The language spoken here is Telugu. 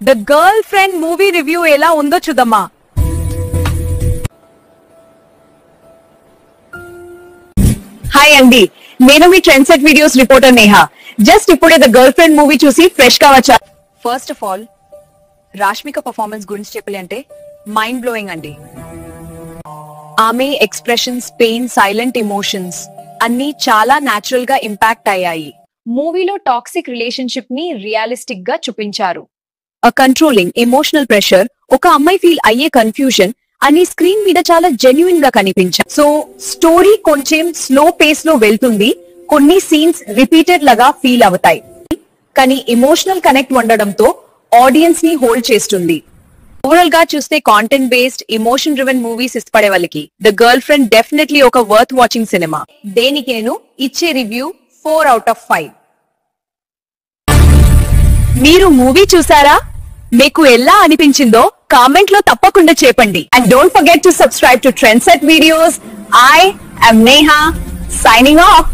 The girlfriend movie review ఎలా ఉందో చూద్దామా. హాయ్ అండి, నేను మీ trend set videos reporter Neha. Just ఇప్పుడే ద గర్ల్ ఫ్రెండ్ మూవీ చూసి ఫ్రెష్ గా వచ్చా. First of all Rashmika performance గురించి చెప్పాలి అంటే మైండ్ బ్లోయింగ్ అండి. ఆమె ఎక్స్ప్రెషన్స్, పెయిన్, సైలెంట్ ఎమోషన్స్ అన్ని చాలా న్యాచురల్ గా ఇంపాక్ట్ అయ్యాయి. మూవీలో టాక్సిక్ రిలేషన్షిప్ ని రియలిస్టిక్ గా చూపించారు. కంట్రోలింగ్ ఎమోషనల్ ప్రెషర్, ఒక అమ్మాయి ఫీల్ అయ్యే కన్ఫ్యూజన్ అని స్క్రీన్ మీద చాలా జెన్యున్ గా కనిపించాయి. సో స్టోరీ కొంచెం స్లో పేస్ లో వెళ్తుంది, కొన్ని సీన్స్ రిపీటెడ్ లాగా ఫీల్ అవుతాయి, కానీ ఎమోషనల్ కనెక్ట్ ఉండడంతో ఆడియన్స్ ని హోల్డ్ చేస్తుంది. ఓవరాల్ గా చూస్తే content based emotion driven movies ఇష్టపడే వాళ్ళకి ద గర్ల్ ఫ్రెండ్ డెఫినెట్లీ ఒక వర్త్ వాచింగ్ సినిమా. దేనికి నేను ఇచ్చే రివ్యూ 4/5. మీరు మూవీ చూసారా? మీకు ఎలా అనిపించిందో కామెంట్ లో తప్పకుండా చెప్పండి. And don't forget to subscribe to trend set videos. I am Neha, signing off.